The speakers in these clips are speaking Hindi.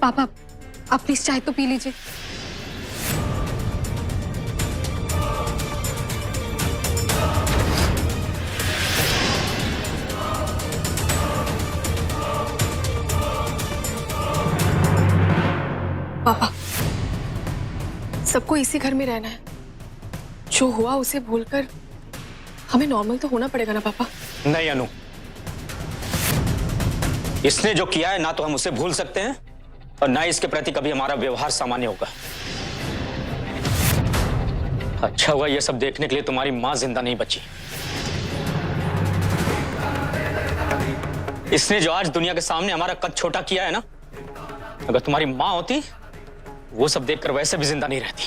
पापा आप प्लीज चाय तो पी लीजिए। पापा सबको इसी घर में रहना है, जो हुआ उसे भूलकर हमें नॉर्मल तो होना पड़ेगा ना पापा। नहीं अनु, इसने जो किया है ना तो हम उसे भूल सकते हैं और ना इसके प्रति कभी हमारा व्यवहार सामान्य होगा। अच्छा हुआ ये सब देखने के लिए तुम्हारी मां जिंदा नहीं बची। इसने जो आज दुनिया के सामने हमारा कद छोटा किया है ना, अगर तुम्हारी मां होती वो सब देखकर वैसे भी जिंदा नहीं रहती।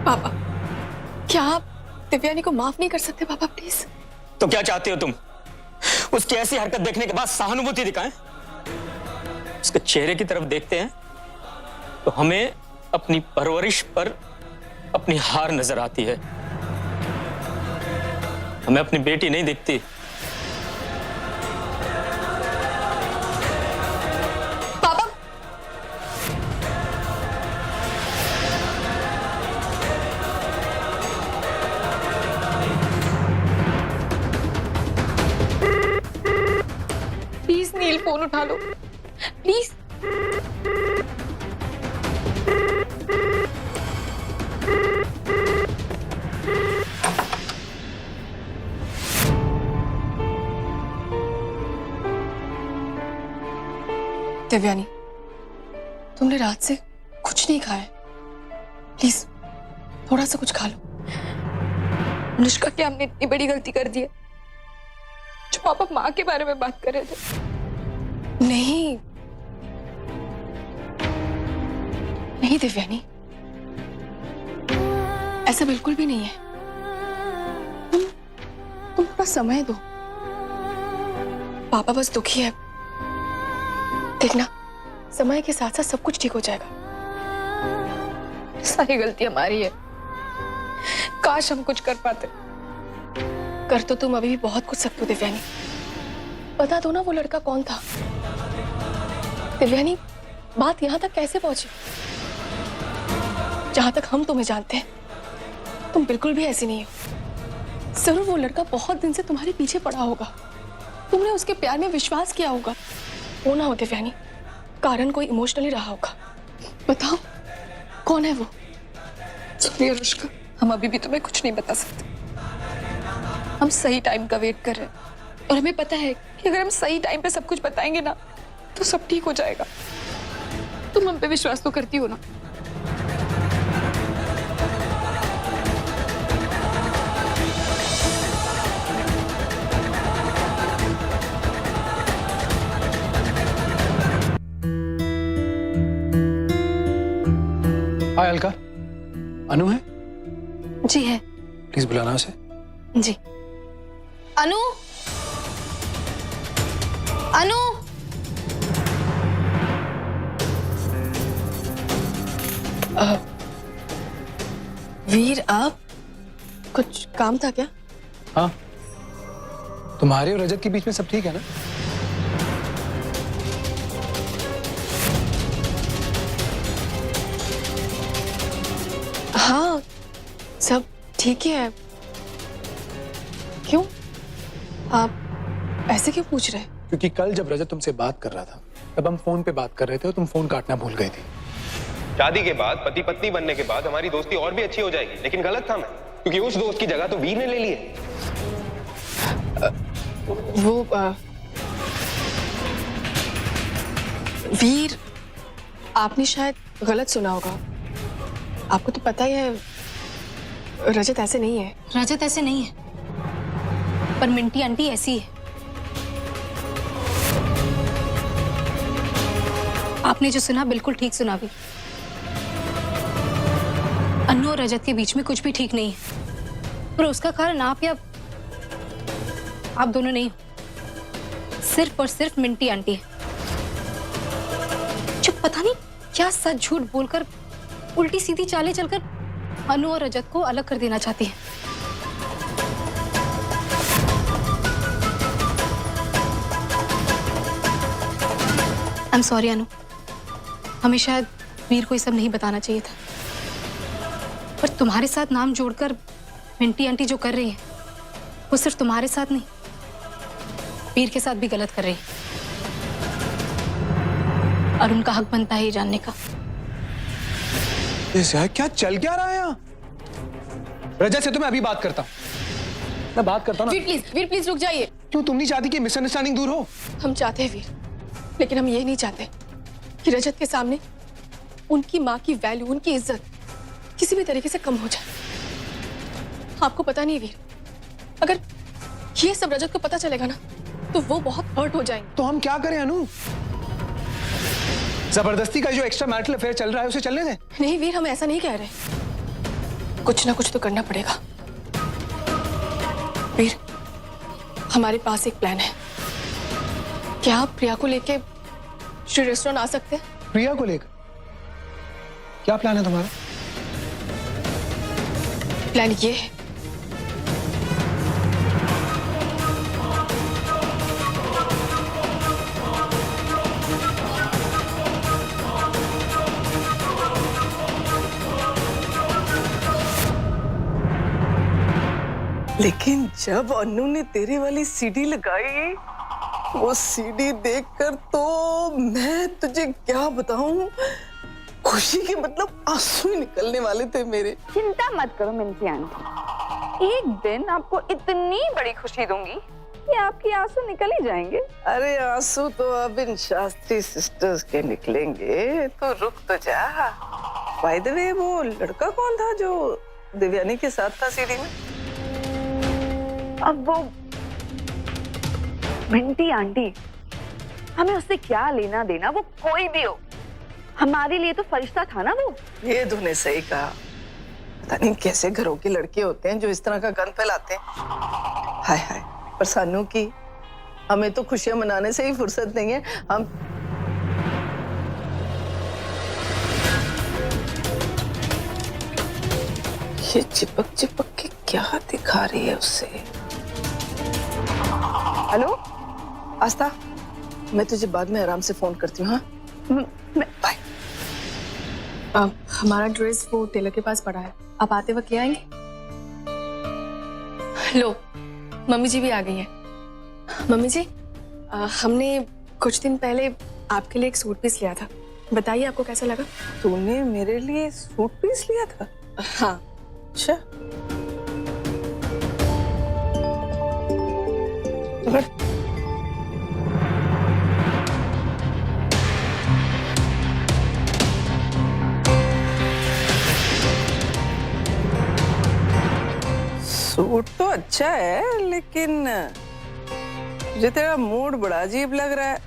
पापा क्या आप दिव्यानी को माफ नहीं कर सकते पापा प्लीज? तो क्या चाहते हो तुम? उसकी ऐसी हरकत देखने के बाद सहानुभूति दिखाएं? उसके चेहरे की तरफ देखते हैं तो हमें अपनी परवरिश पर अपनी हार नजर आती है। हमें अपनी बेटी नहीं दिखती। पापा प्लीज नील फोन उठा लो प्लीज। दिव्यानी तुमने रात से कुछ नहीं खाया, प्लीज थोड़ा सा कुछ खा लो। अनुष्का क्या हमने इतनी बड़ी गलती कर दी है जो पापा माँ के बारे में बात कर रहे थे? नहीं नहीं दिव्यानी, ऐसा बिल्कुल भी नहीं है। तुम थोड़ा समय दो। पापा बस दुखी है, देखना समय के साथ साथ सब कुछ ठीक हो जाएगा। सारी गलती हमारी है, काश हम कुछ कर पाते। कर तो तुम अभी भी बहुत कुछ सकते हो दिव्यानी। बता दो ना वो लड़का कौन था। दिव्यानी बात यहां तक कैसे पहुंची? जहां तक हम तुम्हें जानते हैं तुम बिल्कुल भी ऐसी नहीं हो। जरूर वो लड़का बहुत दिन से तुम्हारे पीछे पड़ा होगा, तुमने उसके प्यार में विश्वास किया होगा। वो ना हो दिव्यानी, कारण कोई इमोशनली रहा होगा। बताओ कौन है वो? सॉरी अनुष्का, हम अभी भी तुम्हें कुछ नहीं बता सकते। हम सही टाइम का वेट कर रहे हैं और हमें पता है कि अगर हम सही टाइम पे सब कुछ बताएंगे ना तो सब ठीक हो जाएगा। तुम हम पे विश्वास तो करती हो ना? हाय अलका, अनु है? जी है। प्लीज बुलाना उसे। जी। अनु, अनु। वीर आप, कुछ काम था क्या? हाँ, तुम्हारे और रजत के बीच में सब ठीक है ना? हाँ सब ठीक ही है। क्यों आप ऐसे क्यों पूछ रहे हैं? क्योंकि कल जब रजत तुमसे बात कर रहा था तब हम फोन पे बात कर रहे थे और तुम फोन काटना भूल गई थी। शादी के बाद, पति पत्नी बनने के बाद हमारी दोस्ती और भी अच्छी हो जाएगी, लेकिन गलत था मैं, क्योंकि उस दोस्त की जगह तो वीर ने ले ली है। वीर, आपने शायद गलत सुना होगा। आपको तो पता ही है रजत ऐसे नहीं है। रजत ऐसे नहीं है, पर मिंटी आंटी ऐसी है। आपने जो सुना बिल्कुल ठीक सुना भी। अन्नू और रजत के बीच में कुछ भी ठीक नहीं है, पर उसका कारण आप या आप दोनों नहीं हो, सिर्फ और सिर्फ मिंटी आंटी है, जो पता नहीं क्या सच झूठ बोलकर, उल्टी सीधी चालें चलकर अनु और रजत को अलग कर देना चाहती है। आई एम सॉरी अनु, हमें शायद वीर को ये सब नहीं बताना चाहिए था, पर तुम्हारे साथ नाम जोड़कर मिंटी आंटी जो कर रही है वो सिर्फ तुम्हारे साथ नहीं, वीर के साथ भी गलत कर रही है। और उनका हक बनता है ये जानने का। यार क्या चल क्या रहा है यहाँ? रजत से तो मैं अभी बात करता हूँ, मैं बात करता हूँ ना। वीर प्लीज रुक जाइए। क्यों, तुम नहीं चाहती कि मिसअंडरस्टैंडिंग दूर हो? हम चाहते हैं वीर, लेकिन हम ये नहीं चाहते कि रजत के सामने उनकी माँ की वैल्यू, उनकी इज्जत किसी भी तरीके से कम हो जाए। आपको पता नहीं वीर, अगर ये सब रजत को पता चलेगा ना तो वो बहुत हर्ट हो जाएंगे। तो हम क्या करें अनु? जबरदस्ती का जो एक्स्ट्रा मैरिटल अफेयर चल रहा है उसे चलने दें? नहीं वीर, हम ऐसा नहीं कह रहे, कुछ ना कुछ तो करना पड़ेगा। वीर, हमारे पास एक प्लान है। क्या आप प्रिया को लेके श्री रेस्टोरेंट आ सकते हैं? प्रिया को लेकर क्या प्लान है तुम्हारा? प्लान ये है, लेकिन जब अनु ने तेरे वाली सीडी लगाई, वो सीडी देखकर तो मैं तुझे क्या बताऊं, खुशी के मतलब आंसू ही निकलने वाले थे मेरे। चिंता मत करो मिंटी आंटी, एक दिन आपको इतनी बड़ी खुशी दूंगी कि आपके आंसू निकल ही जाएंगे। अरे आंसू तो अब इन शास्त्री सिस्टर्स के निकलेंगे, तो रुक तो जा। बाय द वे, वो लड़का कौन था जो दिव्यानी के साथ था सीडी में? अब वो मिंटी आंटी, हमें उससे क्या लेना देना, वो कोई भी हो, हमारे लिए तो फरिश्ता था ना वो। ये तूने सही कहा। पता नहीं कैसे घरों के लड़के होते हैं जो इस तरह का गंद फैलाते हैं। हाय हाय, पर सानू की, हमें तो खुशियां मनाने से ही फुर्सत नहीं है। हम ये चिपक चिपक के क्या दिखा रही है उससे? हेलो आस्था, मैं तुझे बाद में आराम से फोन करती हूँ। हाँ बाय। हमारा ड्रेस वो टेलर के पास पड़ा है, आप आते वक्त ले आएंगे? लो, मम्मी जी भी आ गई हैं। मम्मी जी, हमने कुछ दिन पहले आपके लिए एक सूट पीस लिया था, बताइए आपको कैसा लगा? तूने मेरे लिए सूट पीस लिया था? हाँ। अच्छा, सूट तो अच्छा है, लेकिन मुझे तेरा मूड बड़ा अजीब लग रहा है।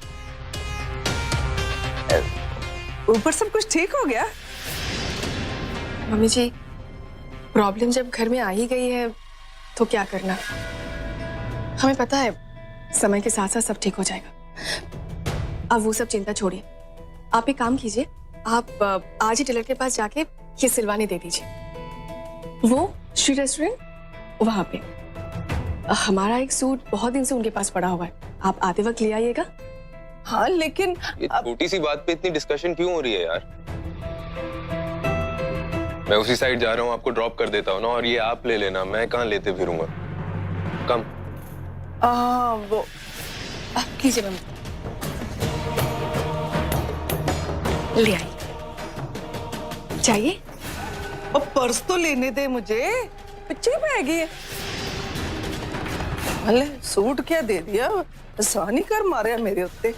ऊपर सब कुछ ठीक हो गया? मम्मी जी, प्रॉब्लम जब घर में आ ही गई है तो क्या करना, हमें पता है समय के साथ साथ सब ठीक हो जाएगा। अब वो सब चिंता छोड़िए, आप एक काम कीजिए, आप आज ही टेलर के पास जाके ये सिलवाने दे दीजिए। वो श्री रेस्टोरेंट वहां पे हमारा एक सूट बहुत दिन से उनके पास पड़ा हुआ है, आप आते वक्त ले आइएगा। हाँ, लेकिन ये छोटी सी बात पे इतनी डिस्कशन क्यों हो रही है यार? मैं उसी साइड जा रहा हूँ, आपको ड्रॉप कर देता हूँ ना, और ये आप ले लेना, मैं कहाँ लेते फिरूंगा। कम वो कीजिए मम्मी, ले आइए। चाहिए? और पर्स तो लेने दे मुझे, बच्चे बैग है। अले सूट क्या दे दिया, आसानी कर मारे मेरे उत्ते।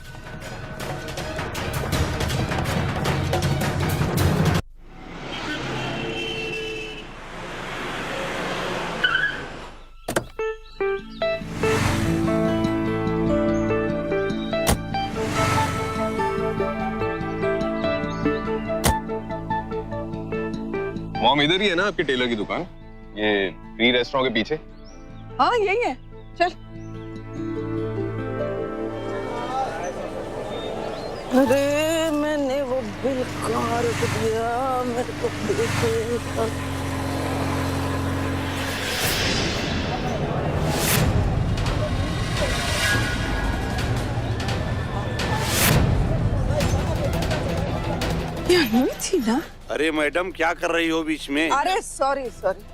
मॉम, इधर ही है ना आपके टेलर की दुकान? ये फ्री रेस्टोरेंट के पीछे? हाँ यही है, चल। अरे मैंने वो बिल कहाँ रख दिया, मेरे को अनु थी ना? अरे मैडम क्या कर रही हो बीच में? अरे सॉरी सॉरी।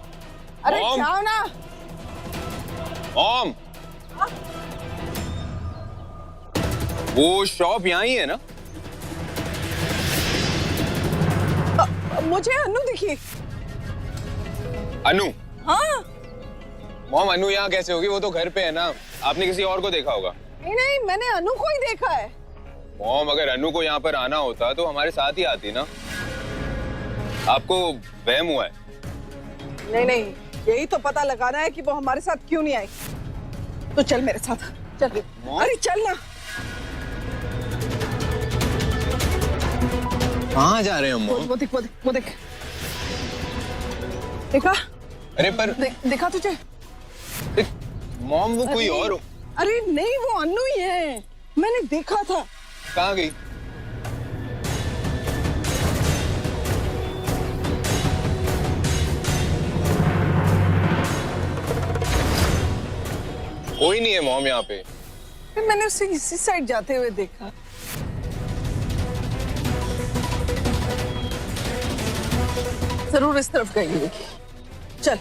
अरे मॉम। जाओ ना। मॉम, वो शॉप यहाँ ही है ना? मुझे अनु दिखी। अनु? हाँ। मॉम, अनु यहाँ कैसे होगी? वो तो घर पे है ना। आपने किसी और को देखा होगा। नहीं नहीं, मैंने अनु को ही देखा है। मॉम, अगर अनु को यहाँ पर आना होता तो हमारे साथ ही आती ना। आपको वहम हुआ है। नहीं नहीं, यही तो पता लगाना है कि वो हमारे साथ क्यों नहीं आई। तो चल मेरे साथ, चल। अरे चल ना। कहाँ जा रहे हैं हम? वो देख, वो देख। देखा? अरे पर देखा तुझे? मॉम, वो कोई और हो। अरे नहीं, वो अनु ही है, मैंने देखा था। कहाँ गई? कोई नहीं है मॉम यहाँ पे। मैंने उसे इसी साइड जाते हुए देखा। जरूर इस तरफ गई होगी। चल।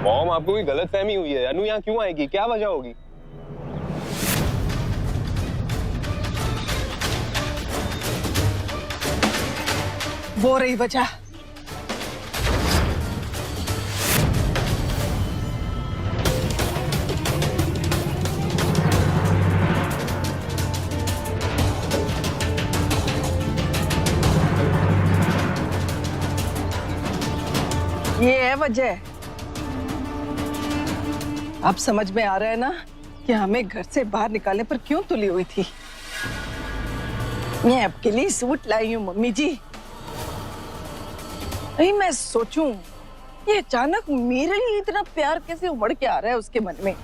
मॉम, आपको कोई गलतफहमी हुई है। अनु यहाँ क्यों आएगी? क्या वजह होगी? वो रही वजह। ये है वजह। अब समझ में आ रहा है ना कि हमें घर से बाहर निकालने पर क्यों तुली हुई थी। मैं आपके लिए सूट लाई हूँ मम्मी जी। नहीं, मैं सोचूं ये अचानक मेरे लिए इतना प्यार कैसे उमड़ के आ रहा है उसके मन में।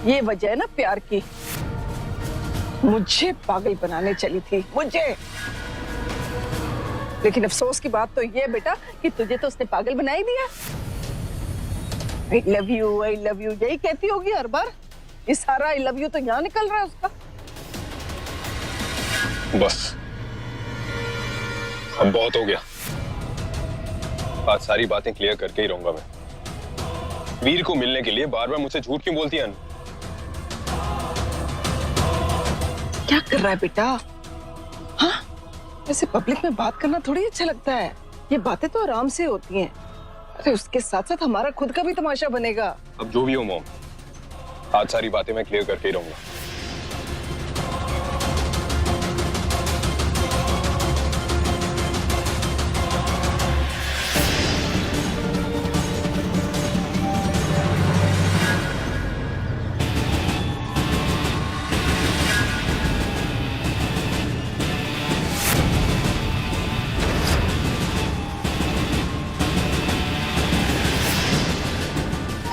ये वजह है ना प्यार की। मुझे पागल बनाने चली थी, मुझे। लेकिन अफसोस की बात तो ये बेटा कि तुझे तो उसने पागल बना ही दिया। I love you, यही कहती होगी हर बार। इस सारा I love you तो यहाँ निकल रहा है उसका। बस, अब बहुत हो गया। आज सारी बातें क्लियर करके ही रहूंगा मैं। वीर को मिलने के लिए बार बार मुझसे झूठ क्यों बोलती है अनु? क्या कर रहा है बेटा? हाँ, ऐसे पब्लिक में बात करना थोड़ी अच्छा लगता है। ये बातें तो आराम से होती हैं। अरे उसके साथ साथ हमारा खुद का भी तमाशा बनेगा। अब जो भी हो मॉम, आज सारी बातें मैं क्लियर करके ही रहूंगा।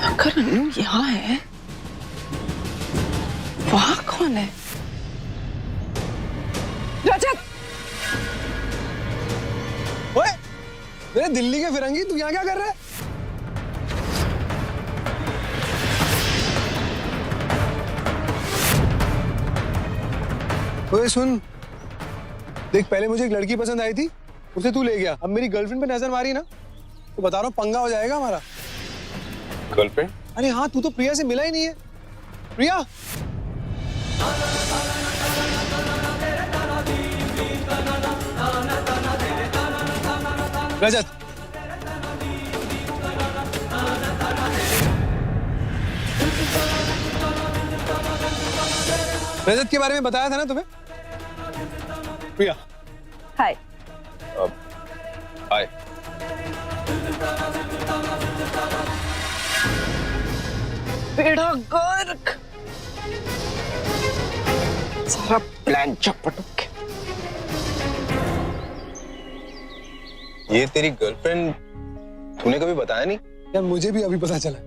अगर अनु यहाँ है, वहां कौन है? रजत! ओए, मेरे दिल्ली के फिरंगी, तू यहाँ क्या कर रहा है? ओए सुन, देख पहले मुझे एक लड़की पसंद आई थी, उसे तू ले गया। अब मेरी गर्लफ्रेंड पे नजर मारी ना, तो बता रहा हूँ पंगा हो जाएगा हमारा। गर्लफ्रेंड? अरे हाँ, तू तो प्रिया से मिला ही नहीं है। प्रिया, रजत, रजत के बारे में बताया था ना तुम्हें? प्रिया, हाय। हाय। बेड़ा गर्क। सारा प्लान चपट हो गया। ये तेरी गर्लफ्रेंड? तूने कभी बताया नहीं? यार मुझे भी अभी पता चला।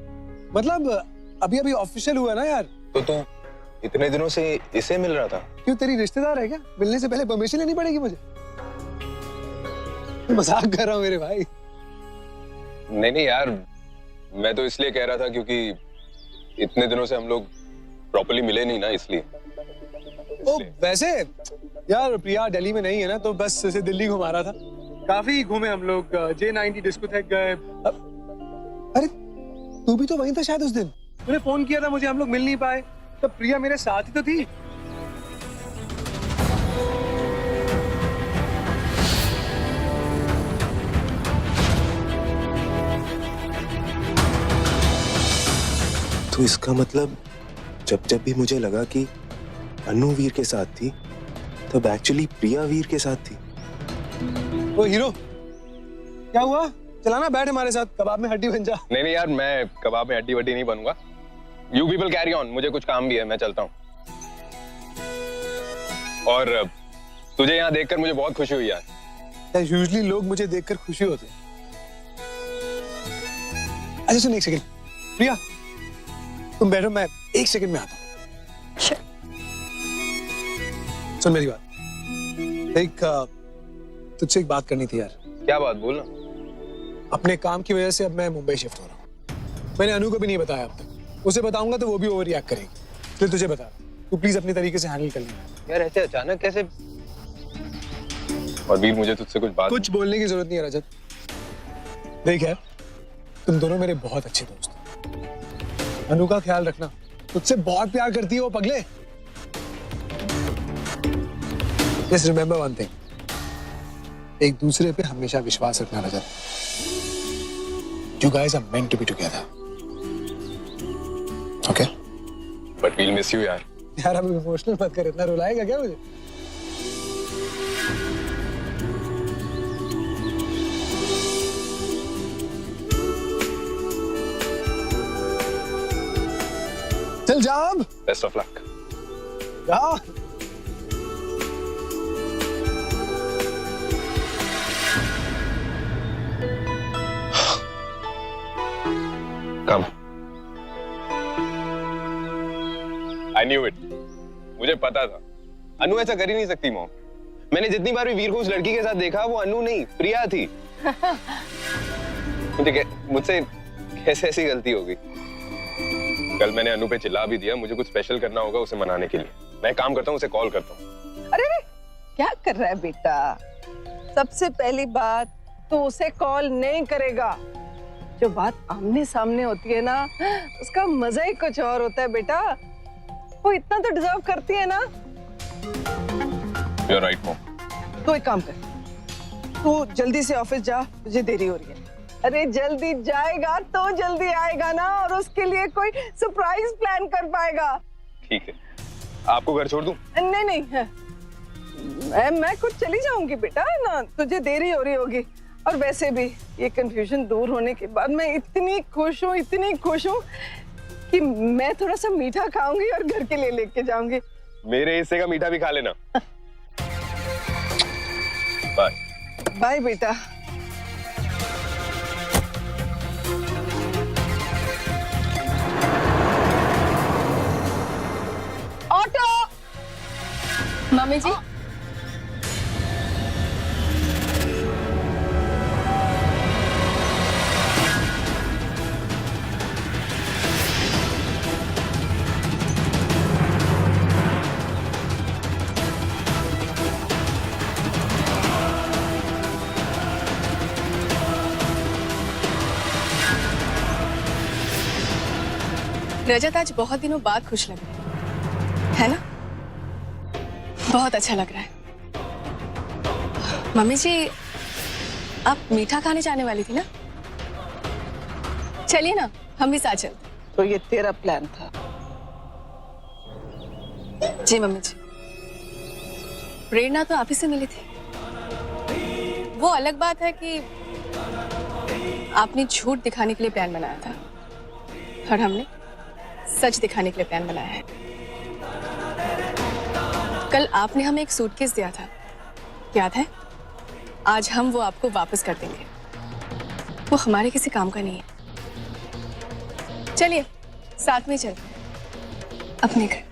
मतलब अभी अभी ऑफिशियल हुआ ना यार। तो तू इतने दिनों से इसे मिल रहा था? क्यों, तेरी रिश्तेदार है क्या? मिलने से पहले परमिशन लेनी पड़ेगी मुझे? मजाक कर रहा हूँ मेरे भाई। नहीं नहीं यार, मैं तो इसलिए कह रहा था क्योंकि इतने दिनों से हम लोग प्रॉपर्ली मिले नहीं ना, इसलिए। ओ वैसे यार प्रिया दिल्ली में नहीं है ना, तो बस ऐसे दिल्ली घुमा रहा था। काफी घूमे हम लोग, J90 डिस्कोथेक गए। अरे तू भी तो वहीं था शायद उस दिन, तूने फोन किया था मुझे, हम लोग मिल नहीं पाए, तो प्रिया मेरे साथ ही तो थी। तो इसका मतलब जब भी मुझे लगा कि अनु वीर के साथ थी, तब एक्चुअली प्रिया वीर के साथ थी। ओ हीरो, क्या हुआ? चलाना बैठ हमारे साथ, कबाब में हड्डी बन जा। नहीं यार, मैं कबाब में हड्डी वड्डी नहीं बनूंगा। यू पीपल कैरी ऑन, मुझे कुछ काम भी है, मैं चलता हूँ। और तुझे यहाँ देखकर मुझे बहुत खुशी हुई यार। यूजुअली लोग मुझे देखकर खुशी होते हैं। अच्छा सुन एक सेकंड, प्रिया तुम बैठो, मैं 1 सेकंड में आता हूँ। सुन मेरी बात, तुझसे एक बात करनी थी यार। क्या बात, बोलना। अपने काम की वजह से अब मैं मुंबई शिफ्ट हो रहा हूँ। मैंने अनु को भी नहीं बताया अब तक, उसे बताऊंगा तो वो भी ओवर रिएक्ट करेगी, इसलिए तुझे बता, तू प्लीज अपने तरीके से हैंडल कर लेना। यार ऐसे अचानक कैसे? और वीर मुझे तुझसे कुछ बोलने की जरूरत नहीं है रजत। देख यार, तुम दोनों मेरे बहुत अच्छे दोस्त हो। अनु का ख्याल रखना, तुझसे बहुत प्यार करती है वो पगले। Just remember one thing, एक दूसरे पे हमेशा विश्वास रखना रजत। You guys are meant to be together. Okay? But we'll miss you यार। यार अब इमोशनल मत कर, इतना रुलाएगा क्या मुझे? चल जा अब। Best of luck. जा। कम। I knew it. मुझे पता था अनु ऐसा कर ही नहीं सकती मॉम। मैंने जितनी बार भी वीर को उस लड़की के साथ देखा, वो अनु नहीं प्रिया थी। मुझसे कैसे ऐसी गलती हो गई? कल मैंने अनु पे चिल्ला भी दिया, मुझे कुछ स्पेशल करना होगा उसे मनाने के लिए। मैं काम करता हूँ, उसे कॉल करता हूँ। अरे क्या कर रहा है बेटा? सबसे पहली बात तो उसे कॉल नहीं करेगा। जो बात आमने सामने होती है ना, उसका मजा ही कुछ और होता है बेटा। वो इतना तो डिजर्व करती है ना। You're right, mom. तो एक काम कर, तू जल्दी से ऑफिस जा, मुझे देरी हो रही है। अरे जल्दी जाएगा तो जल्दी आएगा ना, और उसके लिए कोई सरप्राइज प्लान कर पाएगा। ठीक है, आपको घर छोड़ दूं? नहीं नहीं है। मैं खुद चली जाऊंगी बेटा ना, तुझे देरी हो रही होगी। और वैसे भी ये कंफ्यूजन दूर होने के बाद मैं इतनी खुश हूँ कि मैं थोड़ा सा मीठा खाऊंगी और घर के लिए लेके जाऊंगी। मेरे हिस्से का मीठा भी खा लेना। बाय। बाय बेटा। ऑटो। मम्मी जी, रजत आज बहुत दिनों बाद खुश लग रहा है ना? बहुत अच्छा लग रहा है। मम्मी जी, आप मीठा खाने जाने वाली थी ना? चलिए ना, हम भी साथ चलते। तो ये तेरा प्लान था? जी मम्मी जी, प्रेरणा तो आप ही से मिली थी। वो अलग बात है कि आपने झूठ दिखाने के लिए प्लान बनाया था और हमने सच दिखाने के लिए प्लान बनाया है। कल आपने हमें एक सूटकेस दिया था, याद है? आज हम वो आपको वापस कर देंगे। वो हमारे किसी काम का नहीं है। चलिए साथ में चलते हैं अपने घर।